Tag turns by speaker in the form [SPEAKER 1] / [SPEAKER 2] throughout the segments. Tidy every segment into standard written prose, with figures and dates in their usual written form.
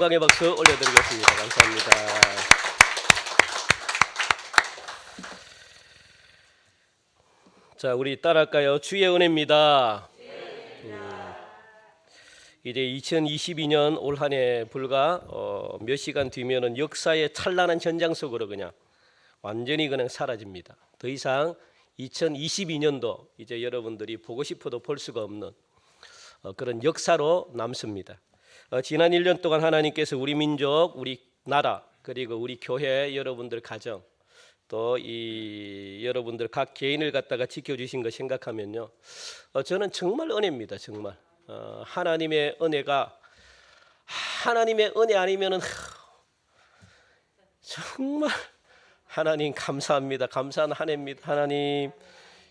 [SPEAKER 1] 건강의 박수 올려드리겠습니다. 감사합니다. 자, 우리 따라할까요? 주의 은혜입니다. 이제 2022년 올 한 해 불과 몇 시간 뒤면은 역사의 찬란한 현장 속으로 그냥 완전히 그냥 사라집니다. 더 이상 2022년도 이제 여러분들이 보고 싶어도 볼 수가 없는 그런 역사로 남습니다. 지난 1년 동안 하나님께서 우리 민족, 우리 나라, 그리고 우리 교회 여러분들 가정, 또 이 여러분들 각 개인을 갖다가 지켜주신 거 생각하면요, 저는 정말 은혜입니다. 정말 하나님의 은혜가, 하나님의 은혜 아니면은 정말 하나님 감사합니다. 감사한 한 해입니다. 하나님,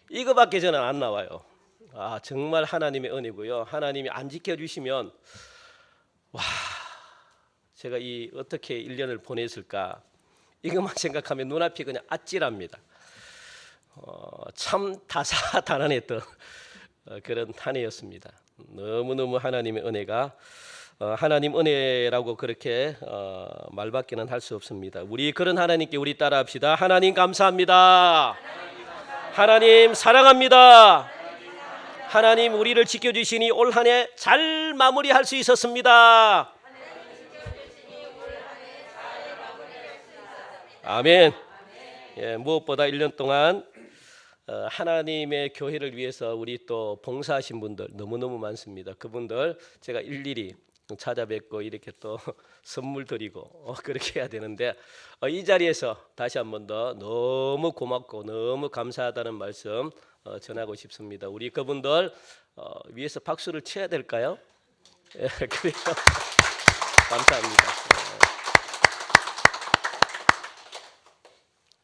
[SPEAKER 1] 이거밖에 저는 안 나와요. 정말 하나님의 은혜고요. 하나님이 안 지켜주시면 제가 이 어떻게 1년을 보냈을까, 이것만 생각하면 눈앞이 그냥 아찔합니다. 참 다사다난했던 그런 한 해였습니다. 너무너무 하나님의 은혜가, 하나님 은혜라고 그렇게 말밖에는 할 수 없습니다. 우리 그런 하나님께 우리 따라합시다. 하나님 감사합니다. 하나님 사랑합니다. 하나님 우리를 지켜주시니 올 한 해 잘 마무리할 수 있었습니다. 아멘. 예, 무엇보다 1년 동안 하나님의 교회를 위해서 우리 또 봉사하신 분들 너무너무 많습니다. 그분들 제가 일일이 찾아뵙고 이렇게 또 선물 드리고 그렇게 해야 되는데, 이 자리에서 다시 한 번 더 너무 고맙고 너무 감사하다는 말씀 전하고 싶습니다. 우리 그분들 위해서 박수를 쳐야 될까요? 예, 그래요. 감사합니다.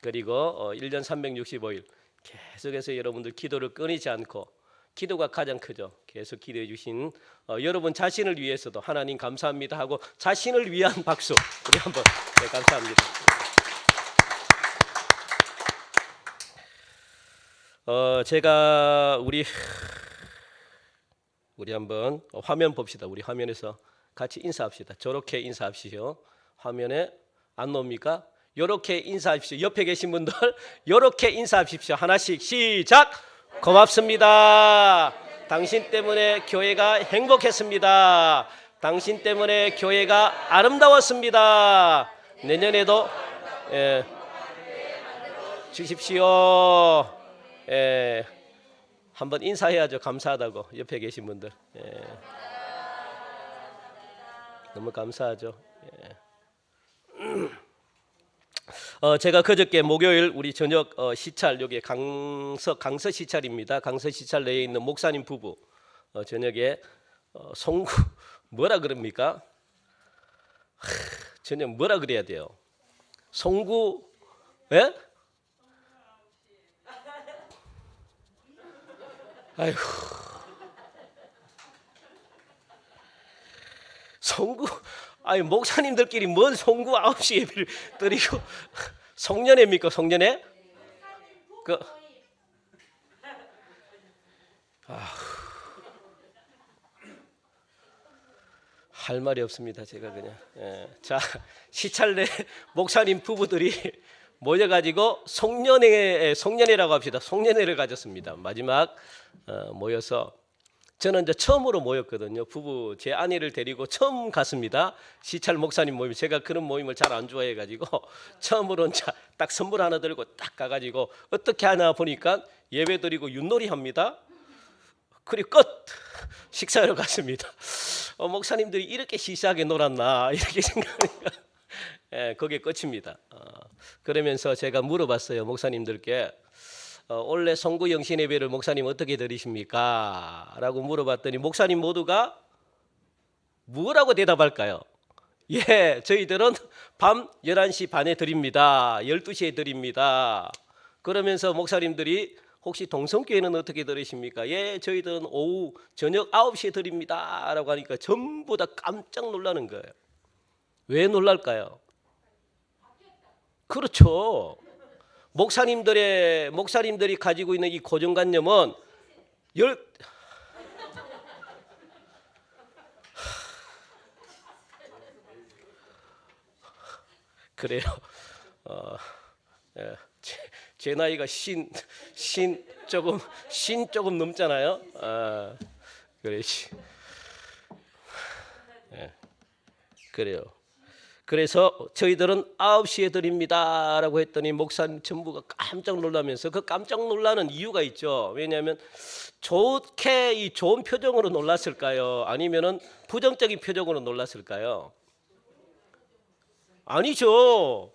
[SPEAKER 1] 그리고 1년 365일 계속해서 여러분들 기도를 끊이지 않고, 기도가 가장 크죠. 계속 기도해 주신 여러분 자신을 위해서도 하나님 감사합니다 하고 자신을 위한 박수 우리 한번 감사합니다. 제가 우리 한번 화면 봅시다. 우리 화면에서 같이 인사합시다. 저렇게 인사합시오. 화면에 안 나옵니까? 요렇게 인사하십시오. 옆에 계신 분들 요렇게 인사하십시오. 하나씩 시작. 고맙습니다. 당신 때문에 교회가 행복했습니다. 당신 때문에 교회가 아름다웠습니다. 내년에도 주십시오. 한번 인사해야죠. 감사하다고. 옆에 계신 분들 너무 감사하죠. 제가 그저께 목요일 우리 저녁 시찰, 여기 강서 시찰입니다. 강서 시찰 내에 있는 목사님 부부 저녁에 송구 뭐라 그럽니까? 저녁 뭐라 그래야 돼요? 송구 예? 아이고, 송구, 아니 목사님들끼리 뭔 송구 9시 예배를 드리고 송년회입니까? 송년회? 할 말이 없습니다. 제가 그냥 자, 시찰내 목사님 부부들이 모여가지고 송년회라고 합시다. 송년회를 가졌습니다. 마지막 모여서, 저는 이제 처음으로 모였거든요. 부부, 제 아내를 데리고 처음 갔습니다. 시찰 목사님 모임. 제가 그런 모임을 잘 안 좋아해가지고 처음으로 딱 선물 하나 들고 딱 가가지고 어떻게 하나 보니까 예배 드리고 윷놀이 합니다. 그리고 끝! 식사하러 갔습니다. 목사님들이 이렇게 시시하게 놀았나 이렇게 생각하니까 그게 끝입니다. 그러면서 제가 물어봤어요. 목사님들께 올해 송구 영신 예배를 목사님 어떻게 드리십니까? 라고 물어봤더니 목사님 모두가 뭐라고 대답할까요? 예, 저희들은 밤 11시 반에 드립니다. 12시에 드립니다. 그러면서 목사님들이 혹시 동성교회는 어떻게 들으십니까? 예, 저희들은 오후 저녁 9시에 드립니다. 라고 하니까 전부 다 깜짝 놀라는 거예요. 왜 놀랄까요? 그렇죠. 목사님들이 가지고 있는 이 고정관념은 그래요. 어, 예, 제 나이가 신 조금 넘잖아요. 그래, 예, 그래요. 그래서 저희들은 9시에 드립니다라고 했더니 목사님 전부가 깜짝 놀라면서, 그 깜짝 놀라는 이유가 있죠. 왜냐하면 좋게 이 좋은 표정으로 놀랐을까요? 아니면은 부정적인 표정으로 놀랐을까요? 아니죠.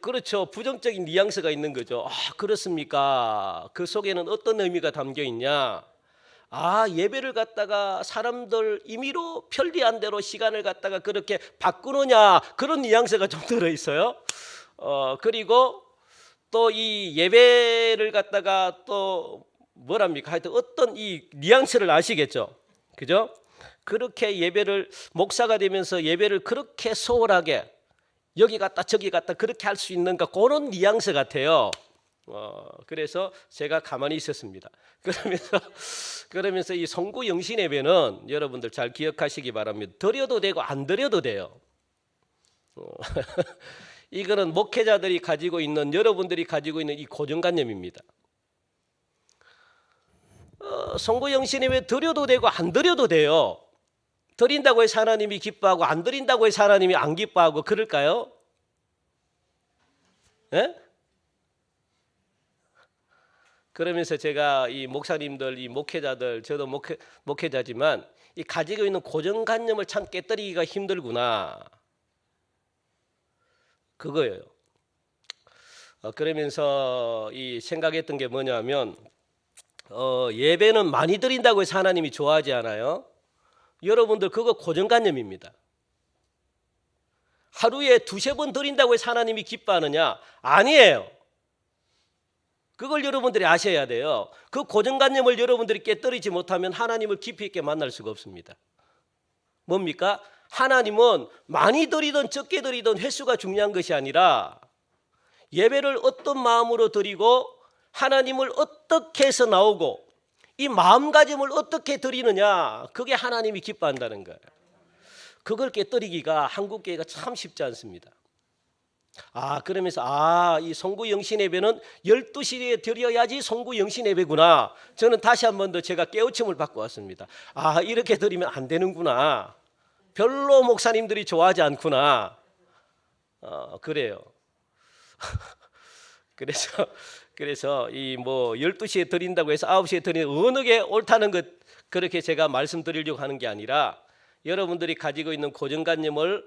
[SPEAKER 1] 그렇죠. 부정적인 뉘앙스가 있는 거죠. 그렇습니까? 그 속에는 어떤 의미가 담겨 있냐? 예배를 갖다가 사람들 임의로 편리한 대로 시간을 갖다가 그렇게 바꾸느냐, 그런 뉘앙스가 좀 들어 있어요. 그리고 또 이 예배를 갖다가 또 뭐랍니까? 하여튼 어떤 이 뉘앙스를 아시겠죠? 그죠? 그렇게 예배를, 목사가 되면서 예배를 그렇게 소홀하게 여기 갔다 저기 갔다 그렇게 할 수 있는가, 그런 뉘앙스 같아요. 그래서 제가 가만히 있었습니다. 그러면서 이 송구 영신 예배는 여러분들 잘 기억하시기 바랍니다. 드려도 되고 안 드려도 돼요. 이거는 목회자들이 가지고 있는, 여러분들이 가지고 있는 이 고정관념입니다. 송구 영신 예배 드려도 되고 안 드려도 돼요. 드린다고 해서 하나님이 기뻐하고 안 드린다고 해서 하나님이 안 기뻐하고 그럴까요? 예? 그러면서 제가 이 목사님들, 이 목회자들, 저도 목회자지만 이 가지고 있는 고정관념을 참 깨뜨리기가 힘들구나, 그거예요. 그러면서 이 생각했던 게 뭐냐면, 예배는 많이 드린다고 해서 하나님이 좋아하지 않아요. 여러분들 그거 고정관념입니다. 하루에 2-3번 드린다고 해서 하나님이 기뻐하느냐? 아니에요. 그걸 여러분들이 아셔야 돼요. 그 고정관념을 여러분들이 깨뜨리지 못하면 하나님을 깊이 있게 만날 수가 없습니다. 뭡니까? 하나님은 많이 드리든 적게 드리든 횟수가 중요한 것이 아니라 예배를 어떤 마음으로 드리고 하나님을 어떻게 해서 나오고 이 마음가짐을 어떻게 드리느냐, 그게 하나님이 기뻐한다는 거예요. 그걸 깨뜨리기가 한국교회가 참 쉽지 않습니다. 그러면서 이 송구 영신 예배는 12시에 드려야지 송구 영신 예배구나. 저는 다시 한 번 더 제가 깨우침을 받고 왔습니다. 이렇게 드리면 안 되는구나. 별로 목사님들이 좋아하지 않구나. 그래요. 그래서 이 12시에 드린다고 해서 9시에 드리는 어느 게 옳다는 것, 그렇게 제가 말씀드리려고 하는 게 아니라, 여러분들이 가지고 있는 고정관념을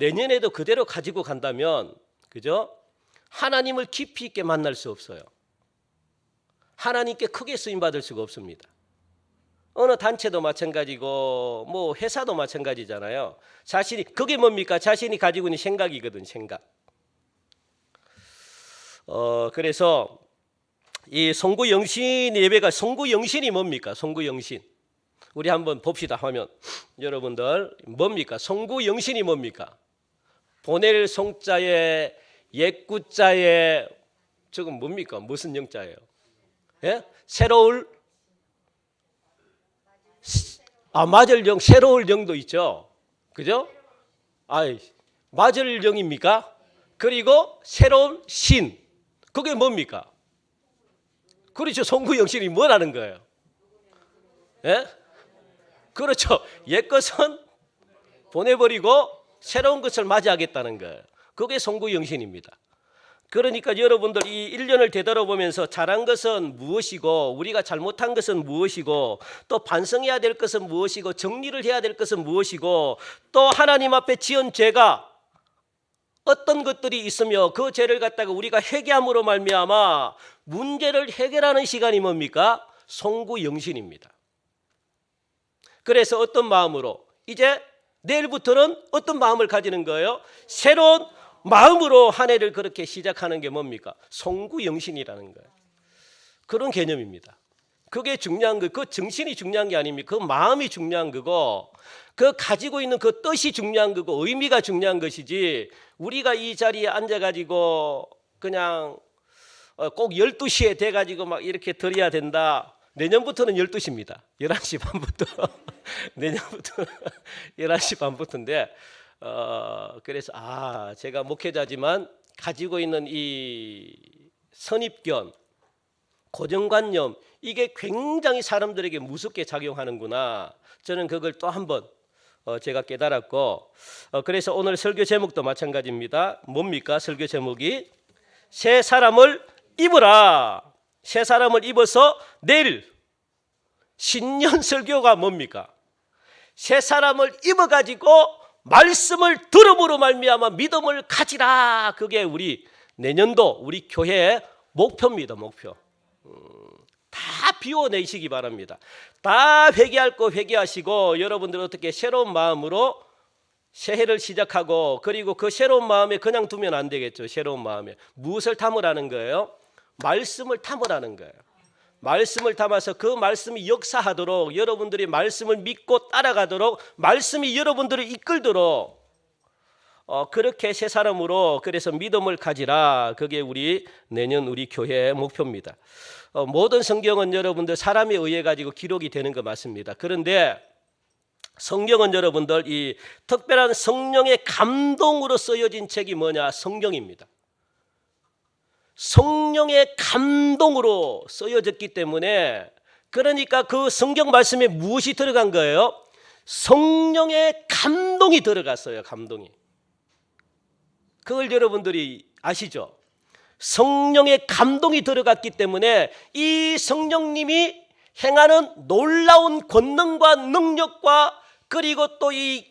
[SPEAKER 1] 내년에도 그대로 가지고 간다면, 그죠? 하나님을 깊이 있게 만날 수 없어요. 하나님께 크게 쓰임 받을 수가 없습니다. 어느 단체도 마찬가지고 회사도 마찬가지잖아요. 그게 뭡니까? 자신이 가지고 있는 생각이거든, 생각. 그래서 이 송구 영신 예배가, 송구 영신이 뭡니까? 송구 영신. 우리 한번 봅시다. 화면. 여러분들 뭡니까? 송구 영신이 뭡니까? 보낼 송자에 옛구자에 저건 뭡니까? 무슨 영자예요? 예? 새로울, 맞을 영, 새로울 영도 있죠. 그죠? 맞을 영입니까? 그리고 새로운 신. 그게 뭡니까? 그렇죠. 송구 영신이 뭐라는 거예요? 예? 그렇죠. 옛 것은 보내버리고 새로운 것을 맞이하겠다는 거예요. 그게 송구 영신입니다. 그러니까 여러분들 이 1년을 되돌아보면서 잘한 것은 무엇이고, 우리가 잘못한 것은 무엇이고, 또 반성해야 될 것은 무엇이고, 정리를 해야 될 것은 무엇이고, 또 하나님 앞에 지은 죄가 어떤 것들이 있으며 그 죄를 갖다가 우리가 회개함으로 말미암아 문제를 해결하는 시간이 뭡니까? 송구 영신입니다. 그래서 어떤 마음으로, 이제 내일부터는 어떤 마음을 가지는 거예요? 새로운 마음으로 한 해를 그렇게 시작하는 게 뭡니까? 송구 영신이라는 거예요. 그런 개념입니다. 그게 중요한 거, 그 정신이 중요한 게 아닙니까? 그 마음이 중요한 거고, 그 가지고 있는 그 뜻이 중요한 거고, 의미가 중요한 것이지, 우리가 이 자리에 앉아가지고 그냥 꼭 12시에 돼가지고 막 이렇게 드려야 된다. 내년부터는 12시입니다. 11시 반부터. 내년부터 11시 반부터인데, 그래서 제가 목회자지만 가지고 있는 이 선입견, 고정관념, 이게 굉장히 사람들에게 무섭게 작용하는구나. 저는 그걸 또 한번 제가 깨달았고, 그래서 오늘 설교 제목도 마찬가지입니다. 뭡니까? 설교 제목이 새 사람을 입으라. 새 사람을 입어서 내일 신년 설교가 뭡니까? 새 사람을 입어가지고 말씀을 들음으로 말미암아 믿음을 가지라. 그게 우리 내년도 우리 교회의 목표입니다. 목표. 다 비워내시기 바랍니다. 다 회개할 거 회개하시고 여러분들 어떻게 새로운 마음으로 새해를 시작하고, 그리고 그 새로운 마음에 그냥 두면 안 되겠죠. 새로운 마음에 무엇을 담으라는 거예요? 말씀을 담으라는 거예요. 말씀을 담아서 그 말씀이 역사하도록, 여러분들이 말씀을 믿고 따라가도록, 말씀이 여러분들을 이끌도록 그렇게 새 사람으로 그래서 믿음을 가지라. 그게 우리 내년 우리 교회의 목표입니다. 모든 성경은 여러분들 사람에 의해 가지고 기록이 되는 거 맞습니다. 그런데 성경은 여러분들 이 특별한 성령의 감동으로 쓰여진 책이 뭐냐? 성경입니다. 성령의 감동으로 쓰여졌기 때문에, 그러니까 그 성경 말씀에 무엇이 들어간 거예요? 성령의 감동이 들어갔어요. 감동이. 그걸 여러분들이 아시죠? 성령의 감동이 들어갔기 때문에 이 성령님이 행하는 놀라운 권능과 능력과, 그리고 또 이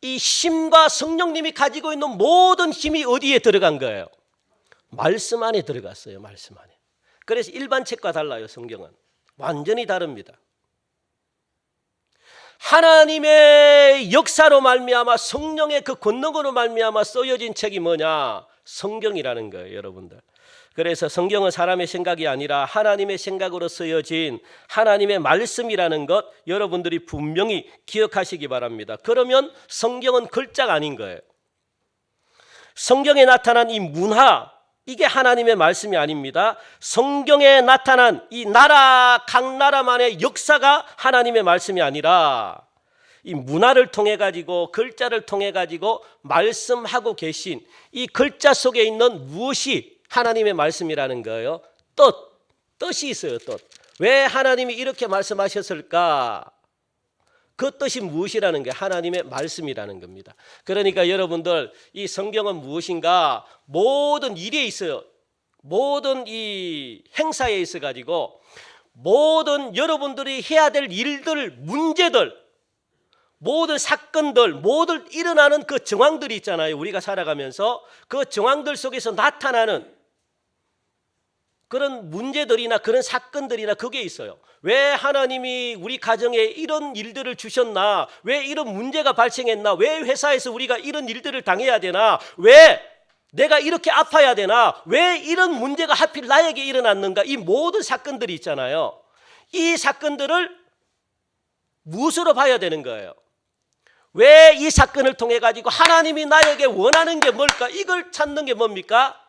[SPEAKER 1] 힘과 성령님이 가지고 있는 모든 힘이 어디에 들어간 거예요? 말씀 안에 들어갔어요. 말씀 안에. 그래서 일반 책과 달라요. 성경은 완전히 다릅니다. 하나님의 역사로 말미암아, 성령의 그 권능으로 말미암아 쓰여진 책이 뭐냐? 성경이라는 거예요. 여러분들. 그래서 성경은 사람의 생각이 아니라 하나님의 생각으로 쓰여진 하나님의 말씀이라는 것 여러분들이 분명히 기억하시기 바랍니다. 그러면 성경은 글자가 아닌 거예요. 성경에 나타난 이 문화, 이게 하나님의 말씀이 아닙니다. 성경에 나타난 이 나라, 각 나라만의 역사가 하나님의 말씀이 아니라 이 문화를 통해 가지고, 글자를 통해 가지고 말씀하고 계신 이 글자 속에 있는 무엇이 하나님의 말씀이라는 거예요. 뜻이 있어요. 뜻. 왜 하나님이 이렇게 말씀하셨을까? 그 뜻이 무엇이라는 게 하나님의 말씀이라는 겁니다. 그러니까 여러분들 이 성경은 무엇인가? 모든 일에 있어요. 모든 이 행사에 있어 가지고 모든 여러분들이 해야 될 일들, 문제들, 모든 사건들, 모든 일어나는 그 정황들이 있잖아요. 우리가 살아가면서 그 정황들 속에서 나타나는 그런 문제들이나 그런 사건들이나 그게 있어요. 왜 하나님이 우리 가정에 이런 일들을 주셨나? 왜 이런 문제가 발생했나? 왜 회사에서 우리가 이런 일들을 당해야 되나? 왜 내가 이렇게 아파야 되나? 왜 이런 문제가 하필 나에게 일어났는가? 이 모든 사건들이 있잖아요. 이 사건들을 무엇으로 봐야 되는 거예요? 왜 이 사건을 통해 가지고 하나님이 나에게 원하는 게 뭘까? 이걸 찾는 게 뭡니까?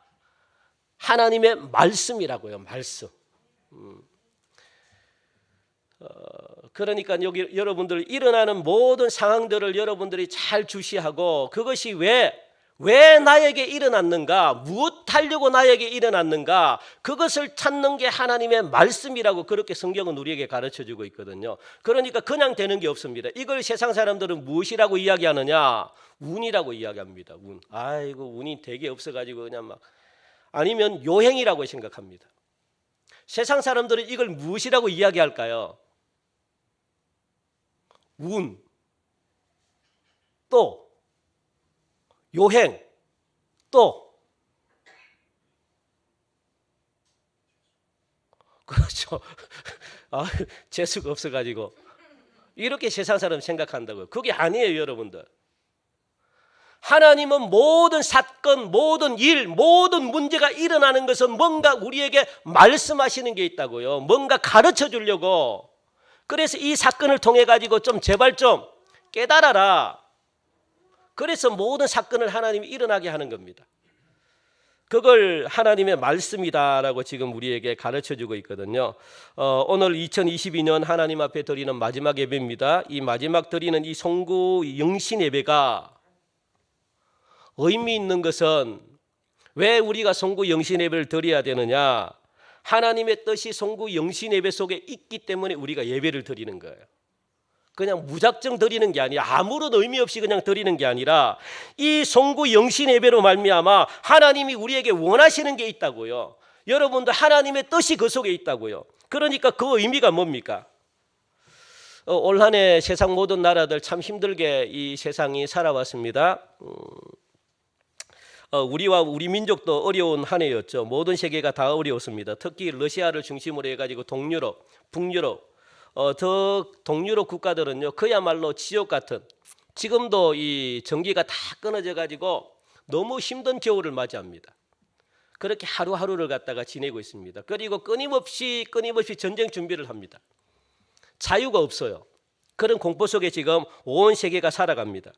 [SPEAKER 1] 하나님의 말씀이라고요. 말씀. 그러니까 여기 여러분들 일어나는 모든 상황들을 여러분들이 잘 주시하고, 그것이 왜 나에게 일어났는가, 무엇 하려고 나에게 일어났는가, 그것을 찾는 게 하나님의 말씀이라고 그렇게 성경은 우리에게 가르쳐주고 있거든요. 그러니까 그냥 되는 게 없습니다. 이걸 세상 사람들은 무엇이라고 이야기하느냐? 운이라고 이야기합니다. 운. 아이고 운이 되게 없어가지고 그냥 막, 아니면 요행이라고 생각합니다. 세상 사람들은 이걸 무엇이라고 이야기할까요? 운, 또 요행, 또 그렇죠. 재수가 없어가지고 이렇게 세상 사람 생각한다고요. 그게 아니에요, 여러분들. 하나님은 모든 사건, 모든 일, 모든 문제가 일어나는 것은 뭔가 우리에게 말씀하시는 게 있다고요. 뭔가 가르쳐 주려고. 그래서 이 사건을 통해 가지고 좀 제발 좀 깨달아라. 그래서 모든 사건을 하나님이 일어나게 하는 겁니다. 그걸 하나님의 말씀이다라고 지금 우리에게 가르쳐주고 있거든요. 오늘 2022년 하나님 앞에 드리는 마지막 예배입니다. 이 마지막 드리는 이 송구 영신 예배가 의미 있는 것은 왜 우리가 송구 영신 예배를 드려야 되느냐? 하나님의 뜻이 송구 영신 예배 속에 있기 때문에 우리가 예배를 드리는 거예요. 그냥 무작정 드리는 게 아니라, 아무런 의미 없이 그냥 드리는 게 아니라, 이 송구 영신 예배로 말미암아 하나님이 우리에게 원하시는 게 있다고요. 여러분들 하나님의 뜻이 그 속에 있다고요. 그러니까 그 의미가 뭡니까? 올 한 해 세상 모든 나라들 참 힘들게 이 세상이 살아왔습니다. 우리와 우리 민족도 어려운 한 해였죠. 모든 세계가 다 어려웠습니다. 특히 러시아를 중심으로 해가지고 동유럽, 북유럽, 더 동유럽 국가들은요, 그야말로 지옥 같은, 지금도 이 전기가 다 끊어져 가지고 너무 힘든 겨울을 맞이합니다. 그렇게 하루하루를 갖다가 지내고 있습니다. 그리고 끊임없이 전쟁 준비를 합니다. 자유가 없어요. 그런 공포 속에 지금 온 세계가 살아갑니다.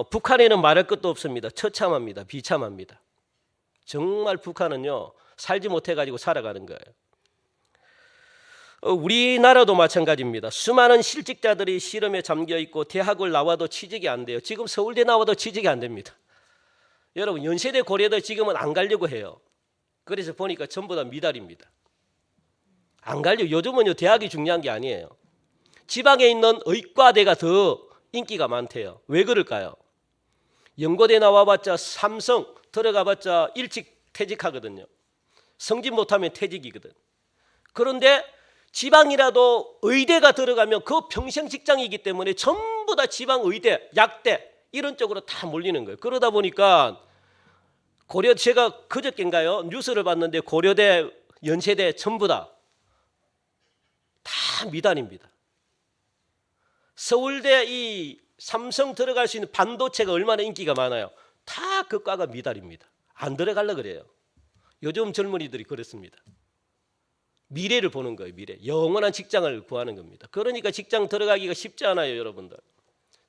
[SPEAKER 1] 북한에는 말할 것도 없습니다. 처참합니다. 비참합니다. 정말 북한은요, 살지 못해 가지고 살아가는 거예요. 우리나라도 마찬가지입니다. 수많은 실직자들이 실험에 잠겨 있고 대학을 나와도 취직이 안 돼요. 지금 서울대 나와도 취직이 안 됩니다. 여러분, 연세대 고려대 지금은 안 가려고 해요. 그래서 보니까 전부 다 미달입니다. 안 가려고. 요즘은요, 대학이 중요한 게 아니에요. 지방에 있는 의과대가 더 인기가 많대요. 왜 그럴까요? 연고대 나와봤자 삼성 들어가봤자 일찍 퇴직하거든요. 성진 못하면 퇴직이거든. 그런데 지방이라도 의대가 들어가면 그 평생 직장이기 때문에 전부 다 지방 의대, 약대 이런 쪽으로 다 몰리는 거예요. 그러다 보니까 고려, 제가 그저께인가요? 뉴스를 봤는데 고려대, 연세대 전부 다 미단입니다. 서울대 이 삼성 들어갈 수 있는 반도체가 얼마나 인기가 많아요. 다 그 과가 미달입니다. 안 들어가려고 그래요. 요즘 젊은이들이 그렇습니다. 미래를 보는 거예요. 미래. 영원한 직장을 구하는 겁니다. 그러니까 직장 들어가기가 쉽지 않아요. 여러분들.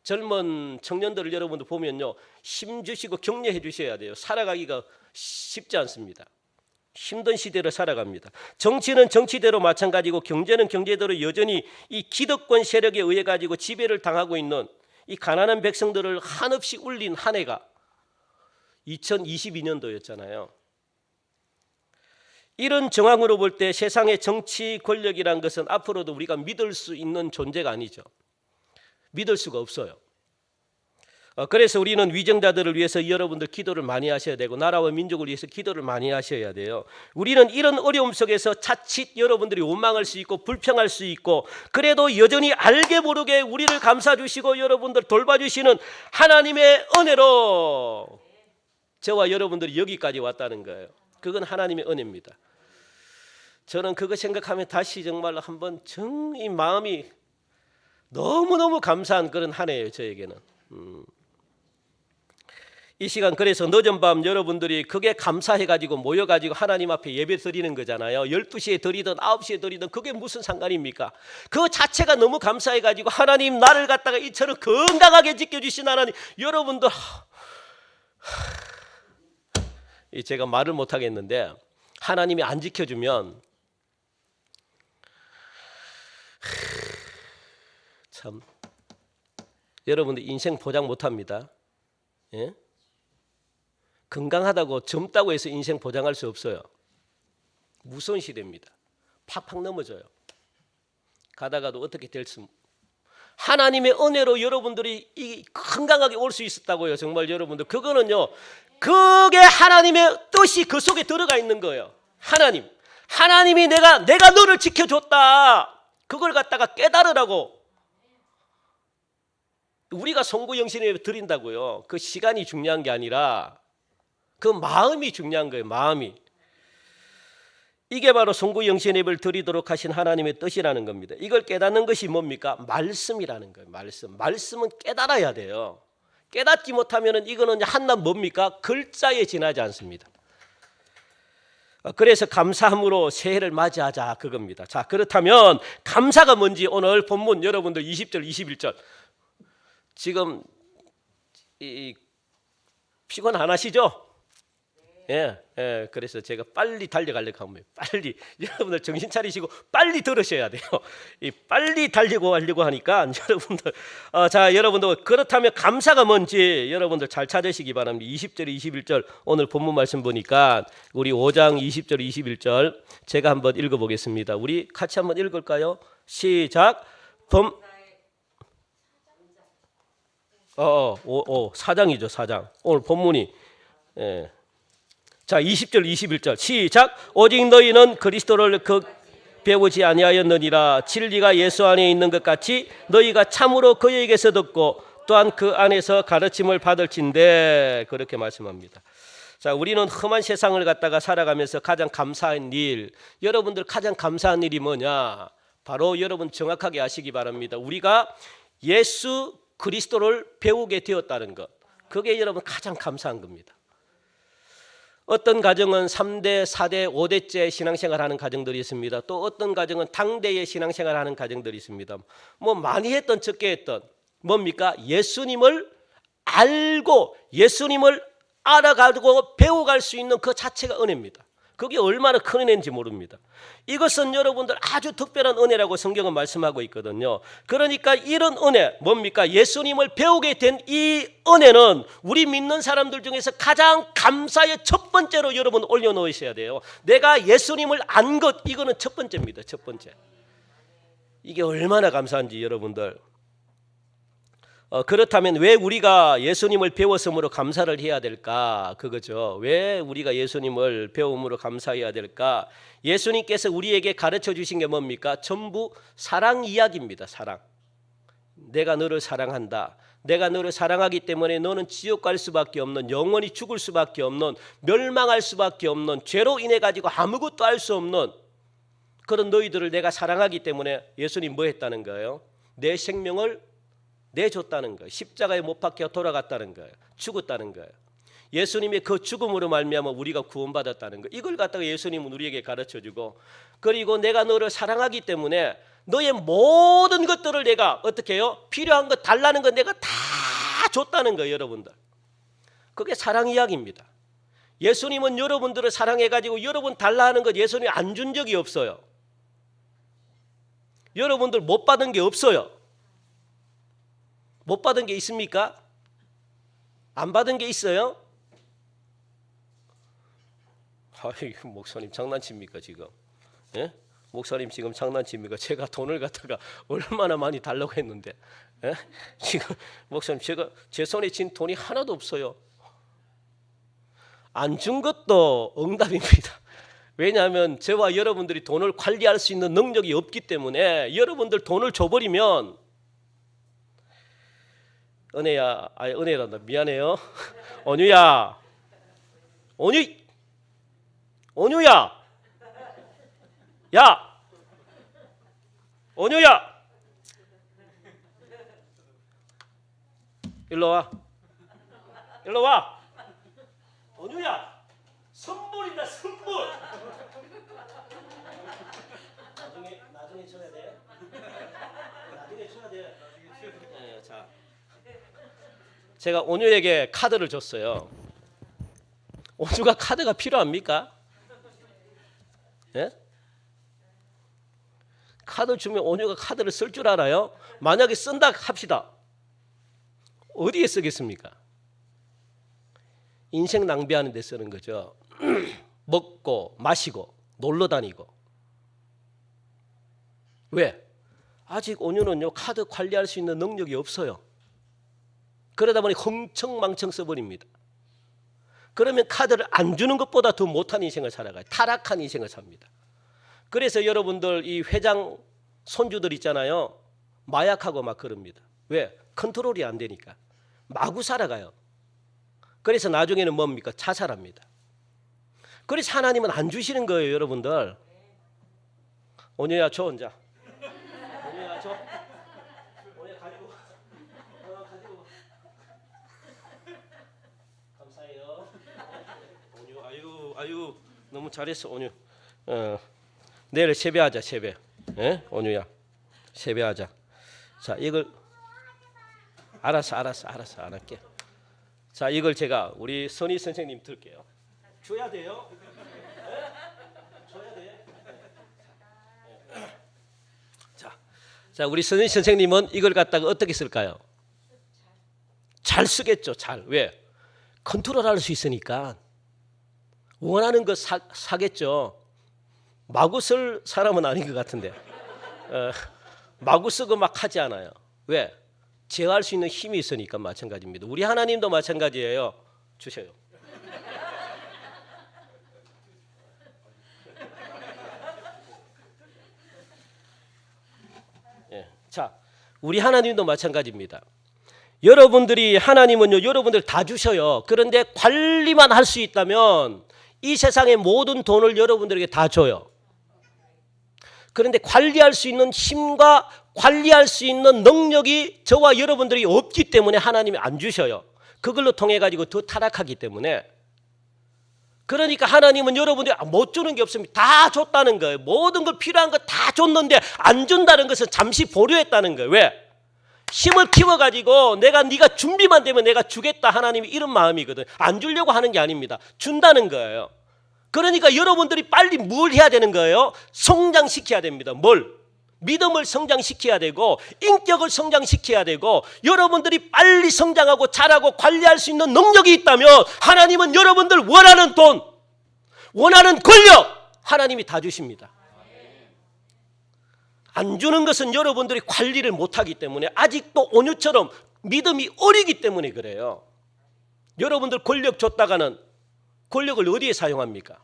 [SPEAKER 1] 젊은 청년들을 여러분들 보면요, 힘 주시고 격려해 주셔야 돼요. 살아가기가 쉽지 않습니다. 힘든 시대를 살아갑니다. 정치는 정치대로 마찬가지고 경제는 경제대로 여전히 이 기득권 세력에 의해 가지고 지배를 당하고 있는 이 가난한 백성들을 한없이 울린 한 해가 2022년도였잖아요. 이런 정황으로 볼 때 세상의 정치 권력이란 것은 앞으로도 우리가 믿을 수 있는 존재가 아니죠. 믿을 수가 없어요. 그래서 우리는 위정자들을 위해서 여러분들 기도를 많이 하셔야 되고, 나라와 민족을 위해서 기도를 많이 하셔야 돼요. 우리는 이런 어려움 속에서 자칫 여러분들이 원망할 수 있고 불평할 수 있고, 그래도 여전히 알게 모르게 우리를 감싸 주시고 여러분들 돌봐주시는 하나님의 은혜로 저와 여러분들이 여기까지 왔다는 거예요. 그건 하나님의 은혜입니다. 저는 그거 생각하면 다시 정말 한번 이 마음이 너무너무 감사한 그런 한 해예요. 저에게는. 이 시간 그래서 늦은 밤 여러분들이 그게 감사해가지고 모여가지고 하나님 앞에 예배 드리는 거잖아요. 12시에 드리든 9시에 드리든 그게 무슨 상관입니까? 그 자체가 너무 감사해가지고 하나님 나를 갖다가 이처럼 건강하게 지켜주신 하나님, 여러분들 제가 말을 못하겠는데 하나님이 안 지켜주면 참 여러분들 인생 보장 못합니다. 예? 건강하다고 젊다고 해서 인생 보장할 수 없어요. 무서운 시대입니다. 팍팍 넘어져요. 가다가도 어떻게 될 수. 하나님의 은혜로 여러분들이 이 건강하게 올 수 있었다고요. 정말 여러분들 그거는요, 그게 하나님의 뜻이 그 속에 들어가 있는 거예요. 하나님이 내가 너를 지켜줬다. 그걸 갖다가 깨달으라고 우리가 송구영신에 드린다고요. 그 시간이 중요한 게 아니라 그 마음이 중요한 거예요. 마음이. 이게 바로 송구영신 예배를 드리도록 하신 하나님의 뜻이라는 겁니다. 이걸 깨닫는 것이 뭡니까? 말씀이라는 거예요. 말씀은 깨달아야 돼요. 깨닫지 못하면 이거는 한낱 뭡니까? 글자에 지나지 않습니다. 그래서 감사함으로 새해를 맞이하자 그겁니다. 자, 그렇다면 감사가 뭔지 오늘 본문 여러분들 20절 21절 지금 피곤 안 하시죠? 그래서 제가 빨리 달려가려고 합니다. 빨리 여러분들 정신 차리시고 빨리 들으셔야 돼요. 이 빨리 달리고 하려고 하니까 여러분들 자 여러분들 그렇다면 감사가 뭔지 여러분들 잘 찾으시기 바랍니다. 20절 21절 오늘 본문 말씀 보니까 우리 5장 20절 21절 제가 한번 읽어보겠습니다. 우리 같이 한번 읽을까요? 시작. 사장이죠, 사장. 오늘 본문이 자 20절 21절 시작. 오직 너희는 그리스도를 배우지 아니하였느니라. 진리가 예수 안에 있는 것 같이 너희가 참으로 그에게서 듣고 또한 그 안에서 가르침을 받을진대. 그렇게 말씀합니다. 자, 우리는 험한 세상을 갖다가 살아가면서 가장 감사한 일, 여러분들 가장 감사한 일이 뭐냐? 바로 여러분 정확하게 아시기 바랍니다. 우리가 예수 그리스도를 배우게 되었다는 것, 그게 여러분 가장 감사한 겁니다. 어떤 가정은 3대, 4대, 5대째 신앙생활하는 가정들이 있습니다. 또 어떤 가정은 당대의 신앙생활하는 가정들이 있습니다. 뭐 많이 했던 적게 했던 뭡니까? 예수님을 알고 예수님을 알아가지고 배워갈 수 있는 그 자체가 은혜입니다. 그게 얼마나 큰 은혜인지 모릅니다. 이것은 여러분들 아주 특별한 은혜라고 성경은 말씀하고 있거든요. 그러니까 이런 은혜 뭡니까? 예수님을 배우게 된 이 은혜는 우리 믿는 사람들 중에서 가장 감사의 첫 번째로 여러분 올려놓으셔야 돼요. 내가 예수님을 안 것, 이거는 첫 번째입니다. 첫 번째. 이게 얼마나 감사한지 여러분들. 그렇다면 왜 우리가 예수님을 배웠으므로 감사를 해야 될까? 그거죠. 왜 우리가 예수님을 배움으로 감사해야 될까? 예수님께서 우리에게 가르쳐 주신 게 뭡니까? 전부 사랑 이야기입니다. 사랑. 내가 너를 사랑한다. 내가 너를 사랑하기 때문에 너는 지옥 갈 수밖에 없는, 영원히 죽을 수밖에 없는, 멸망할 수밖에 없는, 죄로 인해 가지고 아무것도 할 수 없는 그런 너희들을 내가 사랑하기 때문에 예수님 뭐 했다는 거예요? 내 생명을 내줬다는 거예요. 십자가에 못 박혀 돌아갔다는 거예요. 죽었다는 거예요. 예수님의 그 죽음으로 말미암아 우리가 구원받았다는 거예요. 이걸 갖다가 예수님은 우리에게 가르쳐주고, 그리고 내가 너를 사랑하기 때문에 너의 모든 것들을 내가 어떻게 해요? 필요한 것 달라는 것 내가 다 줬다는 거예요. 여러분들, 그게 사랑 이야기입니다. 예수님은 여러분들을 사랑해가지고 여러분 달라 하는 것 예수님이 안 준 적이 없어요. 여러분들 못 받은 게 없어요. 못 받은 게 있습니까? 안 받은 게 있어요? 아이, 목사님 장난칩니까 지금? 예? 목사님 지금 장난칩니까? 제가 돈을 갖다가 얼마나 많이 달라고 했는데, 예? 지금 목사님 제가 제 손에 쥔 돈이 하나도 없어요. 안 준 것도 응답입니다. 왜냐하면 저와 여러분들이 돈을 관리할 수 있는 능력이 없기 때문에 여러분들 돈을 줘버리면, 은혜야, 아니 은혜란다. 미안해요. 온유야, 온유야, 야, 온유야, 일로 와, 일로 와, 온유야, 선물이다 선물. 나중에 줘야 돼. 나중에 줘야 돼. 네, 자. 제가 온유에게 카드를 줬어요. 온유가 카드가 필요합니까? 예? 카드 주면 온유가 카드를 쓸 줄 알아요? 만약에 쓴다 합시다. 어디에 쓰겠습니까? 인생 낭비하는 데 쓰는 거죠. 먹고 마시고 놀러 다니고. 왜? 아직 온유는요 카드 관리할 수 있는 능력이 없어요. 그러다 보니 흥청망청 써버립니다. 그러면 카드를 안 주는 것보다 더 못한 인생을 살아가요. 타락한 인생을 삽니다. 그래서 여러분들 이 회장 손주들 있잖아요. 마약하고 막 그럽니다. 왜? 컨트롤이 안 되니까. 마구 살아가요. 그래서 나중에는 뭡니까? 자살합니다. 그래서 하나님은 안 주시는 거예요. 여러분들. 온유야 줘 혼자. 온유야 줘. 온유야 가지고. 가지고. 감사해요. 온유 아유 너무 잘했어 온유. 내일 세배하자 세배. 예? 온유야 세배하자. 자 이걸 알았어 안 할게. 자 이걸 제가 우리 선희 선생님 들게요. 줘야 돼요. 네? 줘야 돼. 네. 자, 우리 선생님은 이걸 갖다가 어떻게 쓸까요? 잘 쓰겠죠. 잘. 왜? 컨트롤할 수 있으니까 원하는 거 사겠죠. 마구 쓸 사람은 아닌 것 같은데 마구 쓰고 막 하지 않아요. 왜? 제어할 수 있는 힘이 있으니까 마찬가지입니다. 우리 하나님도 마찬가지예요. 주셔요. 예. 자, 우리 하나님도 마찬가지입니다. 여러분들이 하나님은요, 여러분들 다 주셔요. 그런데 관리만 할 수 있다면 이 세상의 모든 돈을 여러분들에게 다 줘요. 그런데 관리할 수 있는 힘과 관리할 수 있는 능력이 저와 여러분들이 없기 때문에 하나님이 안 주셔요. 그걸로 통해 가지고 더 타락하기 때문에. 그러니까 하나님은 여러분들이 못 주는 게 없습니다. 다 줬다는 거예요. 모든 걸 필요한 거 다 줬는데 안 준다는 것은 잠시 보류했다는 거예요. 왜? 힘을 키워가지고 네가 준비만 되면 내가 주겠다, 하나님이 이런 마음이거든. 안 주려고 하는 게 아닙니다. 준다는 거예요. 그러니까 여러분들이 빨리 뭘 해야 되는 거예요? 성장시켜야 됩니다. 뭘? 믿음을 성장시켜야 되고 인격을 성장시켜야 되고 여러분들이 빨리 성장하고 잘하고 관리할 수 있는 능력이 있다면 하나님은 여러분들 원하는 돈, 원하는 권력 하나님이 다 주십니다. 안 주는 것은 여러분들이 관리를 못하기 때문에 아직도 온유처럼 믿음이 어리기 때문에 그래요. 여러분들 권력 줬다가는 권력을 어디에 사용합니까?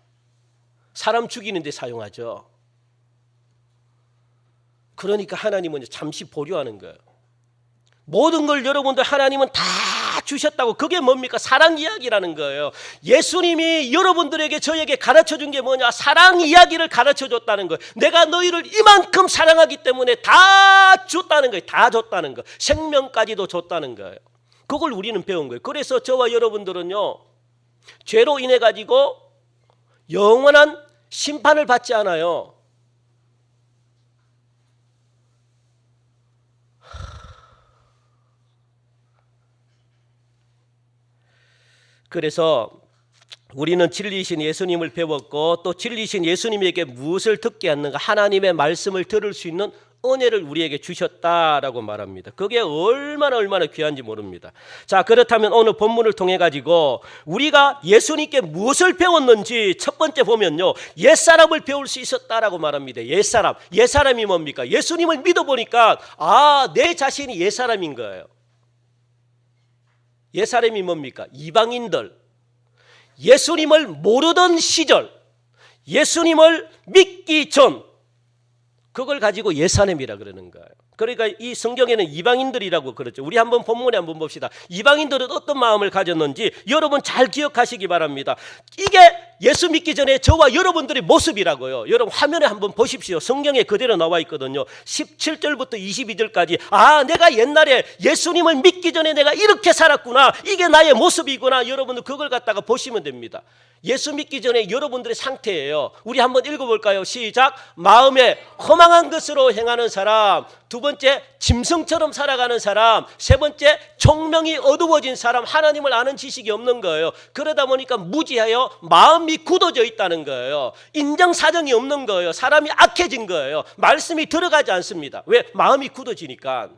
[SPEAKER 1] 사람 죽이는 데 사용하죠. 그러니까 하나님은 잠시 보류하는 거예요. 모든 걸 여러분들 하나님은 다 주셨다고. 그게 뭡니까? 사랑 이야기라는 거예요. 예수님이 여러분들에게 저에게 가르쳐준 게 뭐냐? 사랑 이야기를 가르쳐줬다는 거예요. 내가 너희를 이만큼 사랑하기 때문에 다 줬다는 거예요. 다 줬다는 거. 생명까지도 줬다는 거예요. 그걸 우리는 배운 거예요. 그래서 저와 여러분들은요, 죄로 인해 가지고 영원한 심판을 받지 않아요. 그래서 우리는 진리이신 예수님을 배웠고 또 진리이신 예수님에게 무엇을 듣게 하는가? 하나님의 말씀을 들을 수 있는 은혜를 우리에게 주셨다라고 말합니다. 그게 얼마나 귀한지 모릅니다. 자, 그렇다면 오늘 본문을 통해 가지고 우리가 예수님께 무엇을 배웠는지 첫 번째 보면요, 옛사람을 배울 수 있었다라고 말합니다. 옛사람이 뭡니까? 예수님을 믿어보니까 내 자신이 옛사람인 거예요. 옛사람이 뭡니까? 이방인들, 예수님을 모르던 시절, 예수님을 믿기 전, 그걸 가지고 옛사람이라 그러는 거예요. 그러니까 이 성경에는 이방인들이라고 그러죠. 우리 한번 본문에 한번 봅시다. 이방인들은 어떤 마음을 가졌는지 여러분 잘 기억하시기 바랍니다. 이게 예수 믿기 전에 저와 여러분들의 모습이라고요. 여러분 화면에 한번 보십시오. 성경에 그대로 나와 있거든요. 17절부터 22절까지 내가 옛날에 예수님을 믿기 전에 내가 이렇게 살았구나. 이게 나의 모습이구나. 여러분들 그걸 갖다가 보시면 됩니다. 예수 믿기 전에 여러분들의 상태예요. 우리 한번 읽어볼까요? 시작. 마음에 허망한 것으로 행하는 사람, 두 번째 짐승처럼 살아가는 사람, 세 번째 총명이 어두워진 사람, 하나님을 아는 지식이 없는 거예요. 그러다 보니까 무지하여 마음이 굳어져 있다는 거예요. 인정사정이 없는 거예요. 사람이 악해진 거예요. 말씀이 들어가지 않습니다. 왜? 마음이 굳어지니까.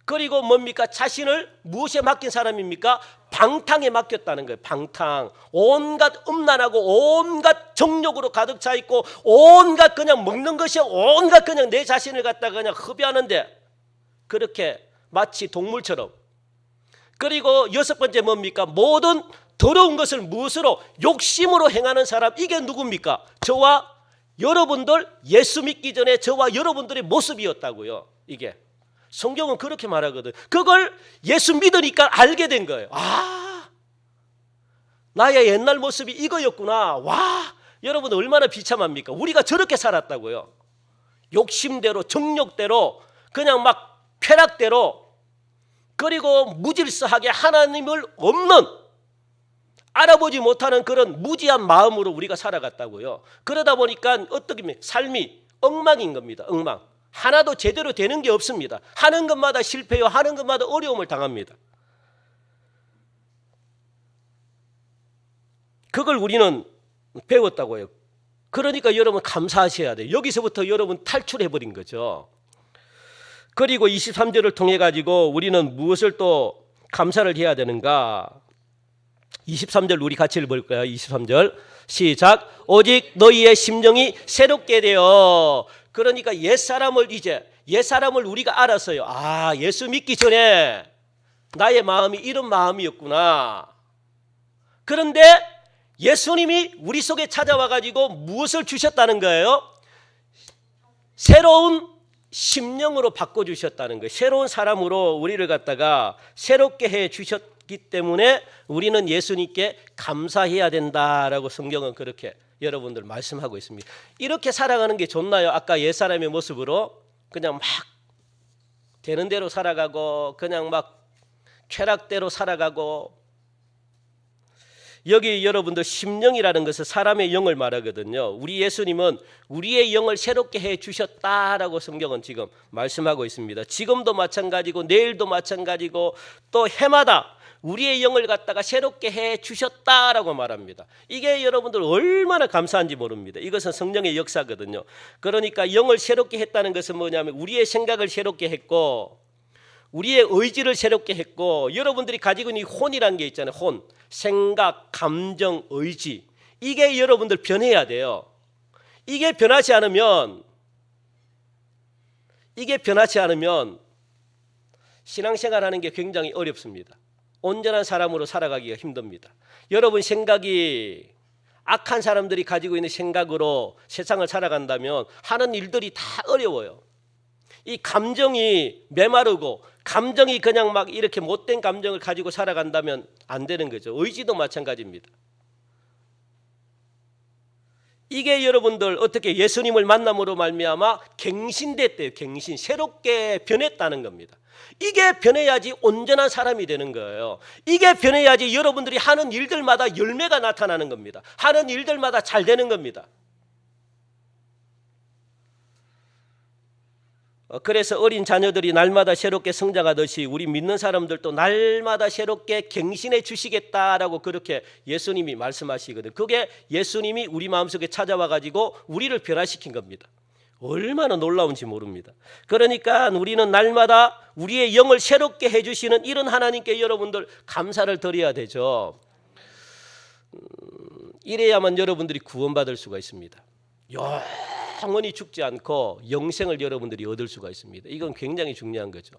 [SPEAKER 1] 그리고 뭡니까? 자신을 무엇에 맡긴 사람입니까? 방탕에 맡겼다는 거예요. 방탕. 온갖 음란하고 온갖 정욕으로 가득 차 있고 온갖 그냥 먹는 것이 온갖 그냥 내 자신을 갖다가 그냥 흡입하는데 그렇게 마치 동물처럼. 그리고 여섯 번째 뭡니까? 모든 더러운 것을 무엇으로? 욕심으로 행하는 사람. 이게 누굽니까? 저와 여러분들 예수 믿기 전에 저와 여러분들의 모습이었다고요. 이게. 성경은 그렇게 말하거든. 그걸 예수 믿으니까 알게 된 거예요. 나의 옛날 모습이 이거였구나. 여러분 얼마나 비참합니까? 우리가 저렇게 살았다고요. 욕심대로, 정욕대로, 그냥 막 쾌락대로, 그리고 무질서하게 하나님을 없는, 알아보지 못하는 그런 무지한 마음으로 우리가 살아갔다고요. 그러다 보니까 어떻게 삶이 엉망인 겁니다. 엉망. 하나도 제대로 되는 게 없습니다. 하는 것마다 실패요. 하는 것마다 어려움을 당합니다. 그걸 우리는 배웠다고요. 그러니까 여러분 감사하셔야 돼요. 여기서부터 여러분 탈출해버린 거죠. 그리고 23절을 통해 가지고 우리는 무엇을 또 감사를 해야 되는가? 23절 우리 같이 읽을 거예요. 23절 시작. 오직 너희의 심령이 새롭게 되어. 그러니까 옛사람을 우리가 알았어요. 아, 예수 믿기 전에 나의 마음이 이런 마음이었구나. 그런데 예수님이 우리 속에 찾아와 가지고 무엇을 주셨다는 거예요? 새로운 심령으로 바꿔주셨다는 거예요. 새로운 사람으로 우리를 갖다가 새롭게 해 주셨기 때문에 우리는 예수님께 감사해야 된다라고 성경은 그렇게 여러분들 말씀하고 있습니다. 이렇게 살아가는 게 좋나요? 아까 옛사람의 모습으로 그냥 막 되는 대로 살아가고 그냥 막 쾌락대로 살아가고. 여기 여러분들 심령이라는 것은 사람의 영을 말하거든요. 우리 예수님은 우리의 영을 새롭게 해 주셨다라고 성경은 지금 말씀하고 있습니다. 지금도 마찬가지고 내일도 마찬가지고 또 해마다 우리의 영을 갖다가 새롭게 해 주셨다라고 말합니다. 이게 여러분들 얼마나 감사한지 모릅니다. 이것은 성령의 역사거든요. 그러니까 영을 새롭게 했다는 것은 뭐냐면 우리의 생각을 새롭게 했고 우리의 의지를 새롭게 했고, 여러분들이 가지고 있는 혼이라는 게 있잖아요. 혼, 생각, 감정, 의지. 이게 여러분들 변해야 돼요. 이게 변하지 않으면 신앙생활하는 게 굉장히 어렵습니다. 온전한 사람으로 살아가기가 힘듭니다. 여러분 생각이 악한 사람들이 가지고 있는 생각으로 세상을 살아간다면 하는 일들이 다 어려워요. 이 감정이 메마르고 감정이 그냥 막 이렇게 못된 감정을 가지고 살아간다면 안 되는 거죠. 의지도 마찬가지입니다. 이게 여러분들 어떻게 예수님을 만남으로 말미암아 갱신됐대요. 갱신, 새롭게 변했다는 겁니다. 이게 변해야지 온전한 사람이 되는 거예요. 이게 변해야지 여러분들이 하는 일들마다 열매가 나타나는 겁니다. 하는 일들마다 잘 되는 겁니다. 그래서 어린 자녀들이 날마다 새롭게 성장하듯이 우리 믿는 사람들도 날마다 새롭게 갱신해 주시겠다라고 그렇게 예수님이 말씀하시거든요. 그게 예수님이 우리 마음속에 찾아와 가지고 우리를 변화시킨 겁니다. 얼마나 놀라운지 모릅니다. 그러니까 우리는 날마다 우리의 영을 새롭게 해주시는 이런 하나님께 여러분들 감사를 드려야 되죠. 이래야만 여러분들이 구원받을 수가 있습니다. 영원히 죽지 않고 영생을 여러분들이 얻을 수가 있습니다. 이건 굉장히 중요한 거죠.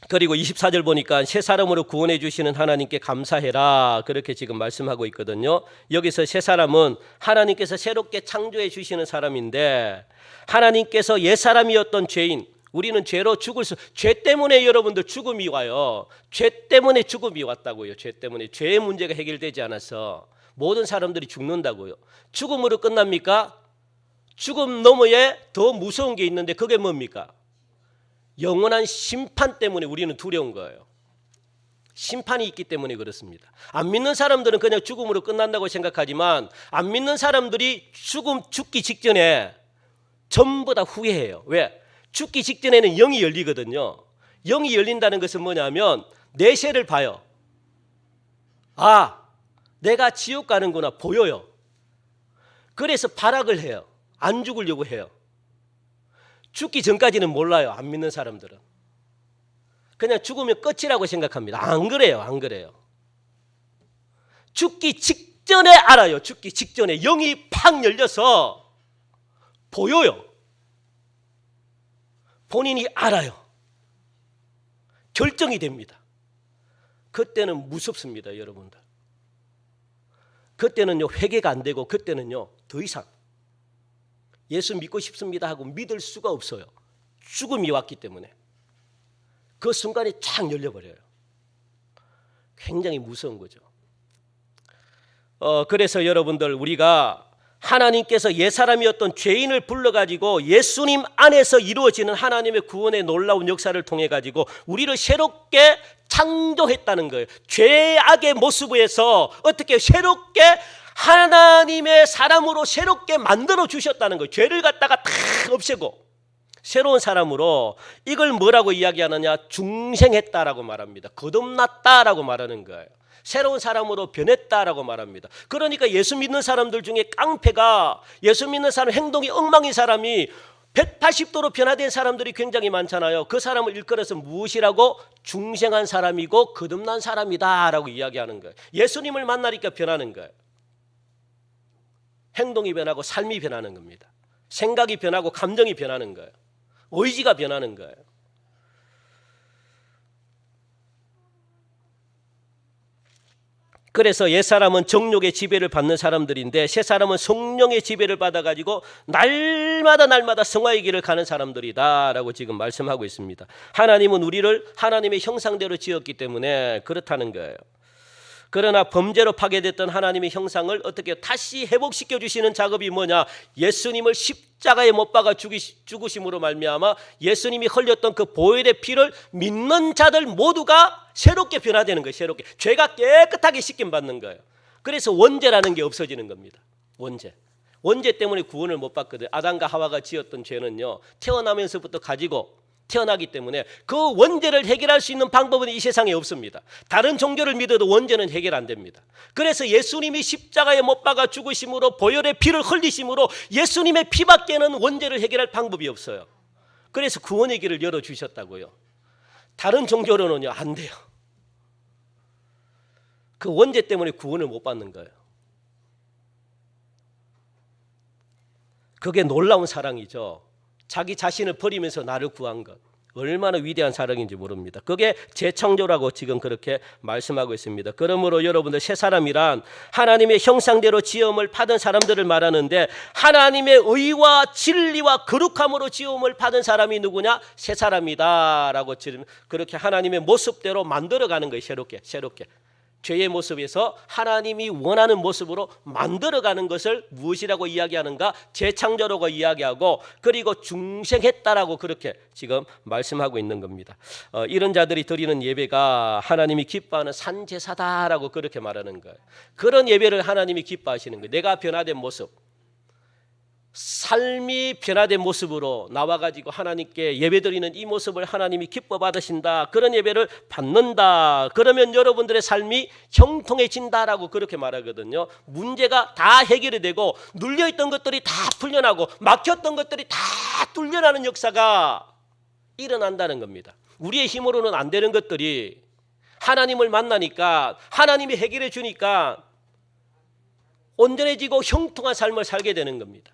[SPEAKER 1] 그리고 24절 보니까 새 사람으로 구원해 주시는 하나님께 감사해라 그렇게 지금 말씀하고 있거든요. 여기서 새 사람은 하나님께서 새롭게 창조해 주시는 사람인데, 하나님께서 옛 사람이었던 죄인, 우리는 죄로 죄 때문에 여러분들 죽음이 와요. 죄 때문에 죽음이 왔다고요. 죄 때문에. 죄의 문제가 해결되지 않아서 모든 사람들이 죽는다고요. 죽음으로 끝납니까? 죽음 너머에 더 무서운 게 있는데 그게 뭡니까? 영원한 심판 때문에 우리는 두려운 거예요. 심판이 있기 때문에 그렇습니다. 안 믿는 사람들은 그냥 죽음으로 끝난다고 생각하지만, 안 믿는 사람들이 죽기 직전에 전부 다 후회해요. 왜? 죽기 직전에는 영이 열리거든요. 영이 열린다는 것은 뭐냐면 내세를 봐요. 아, 내가 지옥 가는구나 보여요. 그래서 발악을 해요. 안 죽으려고 해요. 죽기 전까지는 몰라요. 안 믿는 사람들은 그냥 죽으면 끝이라고 생각합니다. 안 그래요. 안 그래요. 죽기 직전에 알아요. 죽기 직전에 영이 팍 열려서 보여요. 본인이 알아요. 결정이 됩니다. 그때는 무섭습니다. 여러분들. 그때는요 회개가 안 되고, 그때는요 더 이상 예수 믿고 싶습니다 하고 믿을 수가 없어요. 죽음이 왔기 때문에. 그 순간에 쫙 열려버려요. 굉장히 무서운 거죠. 그래서 여러분들, 우리가 하나님께서 옛사람이었던 죄인을 불러가지고 예수님 안에서 이루어지는 하나님의 구원의 놀라운 역사를 통해 가지고 우리를 새롭게 창조했다는 거예요. 죄악의 모습에서 어떻게 새롭게 하나님의 사람으로 새롭게 만들어 주셨다는 거예요. 죄를 갖다가 다 없애고 새로운 사람으로 이걸 뭐라고 이야기하느냐? 중생했다라고 말합니다. 거듭났다라고 말하는 거예요. 새로운 사람으로 변했다라고 말합니다. 그러니까 예수 믿는 사람들 중에 깡패가, 예수 믿는 사람 행동이 엉망인 사람이 180도로 변화된 사람들이 굉장히 많잖아요. 그 사람을 일컬어서 무엇이라고? 중생한 사람이고 거듭난 사람이다라고 이야기하는 거예요. 예수님을 만나니까 변하는 거예요. 행동이 변하고 삶이 변하는 겁니다. 생각이 변하고 감정이 변하는 거예요. 의지가 변하는 거예요. 그래서 옛사람은 정욕의 지배를 받는 사람들인데 새사람은 성령의 지배를 받아가지고 날마다 성화의 길을 가는 사람들이다라고 지금 말씀하고 있습니다. 하나님은 우리를 하나님의 형상대로 지었기 때문에 그렇다는 거예요. 그러나 범죄로 파괴됐던 하나님의 형상을 어떻게 다시 회복시켜 주시는 작업이 뭐냐? 예수님을 십자가에 못 박아 죽으심으로 말미암아 예수님이 흘렸던 그 보혈의 피를 믿는 자들 모두가 새롭게 변화되는 거예요. 새롭게 죄가 깨끗하게 씻김 받는 거예요. 그래서 원죄라는 게 없어지는 겁니다. 원죄 때문에 구원을 못 받거든요. 아담과 하와가 지었던 죄는요, 태어나면서부터 가지고 태어나기 때문에 그 원죄를 해결할 수 있는 방법은 이 세상에 없습니다. 다른 종교를 믿어도 원죄는 해결 안 됩니다. 그래서 예수님이 십자가에 못 박아 죽으심으로 보혈의 피를 흘리심으로 예수님의 피밖에는 원죄를 해결할 방법이 없어요. 그래서 구원의 길을 열어주셨다고요. 다른 종교로는요 안 돼요. 그 원죄 때문에 구원을 못 받는 거예요. 그게 놀라운 사랑이죠. 자기 자신을 버리면서 나를 구한 것, 얼마나 위대한 사랑인지 모릅니다. 그게 재창조라고 지금 그렇게 말씀하고 있습니다. 그러므로 여러분들 새 사람이란 하나님의 형상대로 지음을 받은 사람들을 말하는데 하나님의 의와 진리와 거룩함으로 지음을 받은 사람이 누구냐? 새 사람이다라고 지금 그렇게 하나님의 모습대로 만들어가는 거예요. 새롭게. 죄의 모습에서 하나님이 원하는 모습으로 만들어가는 것을 무엇이라고 이야기하는가? 재창조라고 이야기하고 그리고 중생했다라고 그렇게 지금 말씀하고 있는 겁니다. 이런 자들이 드리는 예배가 하나님이 기뻐하는 산제사다라고 그렇게 말하는 거예요. 그런 예배를 하나님이 기뻐하시는 거예요. 내가 변화된 모습, 삶이 변화된 모습으로 나와가지고 하나님께 예배드리는 이 모습을 하나님이 기뻐 받으신다. 그런 예배를 받는다. 그러면 여러분들의 삶이 형통해진다라고 그렇게 말하거든요. 문제가 다 해결이 되고 눌려있던 것들이 다 풀려나고 막혔던 것들이 다 뚫려나는 역사가 일어난다는 겁니다. 우리의 힘으로는 안 되는 것들이 하나님을 만나니까 하나님이 해결해 주니까 온전해지고 형통한 삶을 살게 되는 겁니다.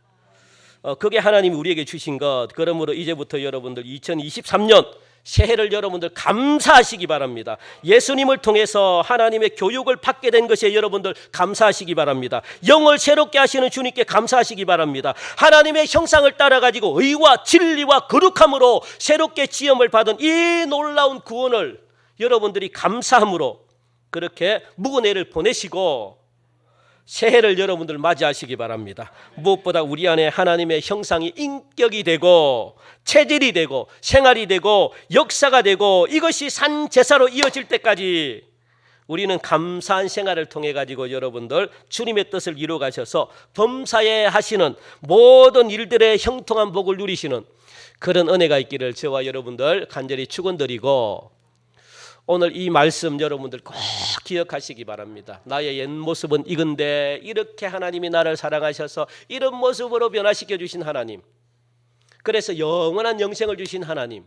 [SPEAKER 1] 그게 하나님이 우리에게 주신 것. 그러므로 이제부터 여러분들 2023년 새해를 여러분들 감사하시기 바랍니다. 예수님을 통해서 하나님의 교육을 받게 된 것에 여러분들 감사하시기 바랍니다. 영을 새롭게 하시는 주님께 감사하시기 바랍니다. 하나님의 형상을 따라가지고 의와 진리와 거룩함으로 새롭게 지음을 받은 이 놀라운 구원을 여러분들이 감사함으로 그렇게 묵은 해를 보내시고 새해를 여러분들 맞이하시기 바랍니다. 무엇보다 우리 안에 하나님의 형상이 인격이 되고 체질이 되고 생활이 되고 역사가 되고 이것이 산제사로 이어질 때까지 우리는 감사한 생활을 통해 가지고 여러분들 주님의 뜻을 이루어 가셔서 범사에 하시는 모든 일들의 형통한 복을 누리시는 그런 은혜가 있기를 저와 여러분들 간절히 축원드리고 오늘 이 말씀 여러분들 꼭 기억하시기 바랍니다. 나의 옛 모습은 이건데 이렇게 하나님이 나를 사랑하셔서 이런 모습으로 변화시켜 주신 하나님, 그래서 영원한 영생을 주신 하나님,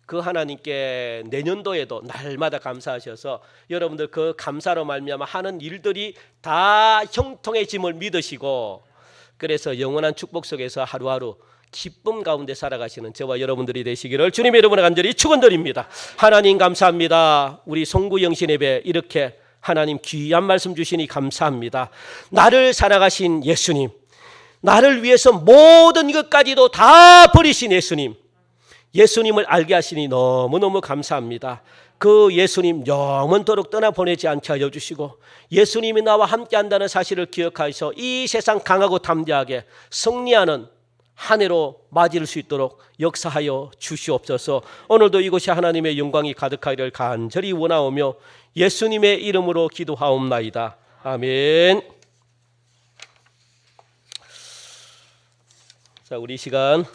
[SPEAKER 1] 그 하나님께 내년도에도 날마다 감사하셔서 여러분들 그 감사로 말미암아 하는 일들이 다 형통해짐을 믿으시고 그래서 영원한 축복 속에서 하루하루 기쁨 가운데 살아가시는 저와 여러분들이 되시기를 주님의 이름으로 간절히 축원드립니다. 하나님 감사합니다. 우리 송구영신 예배 이렇게 하나님 귀한 말씀 주시니 감사합니다. 나를 사랑하신 예수님, 나를 위해서 모든 것까지도 다 버리신 예수님, 예수님을 알게 하시니 너무너무 감사합니다. 그 예수님 영원토록 떠나보내지 않게 하여 주시고 예수님이 나와 함께한다는 사실을 기억하셔서 이 세상 강하고 담대하게 승리하는 한 해로 맞이할 수 있도록 역사하여 주시옵소서. 오늘도 이곳이 하나님의 영광이 가득하기를 간절히 원하오며 예수님의 이름으로 기도하옵나이다. 아멘. 자, 우리 시간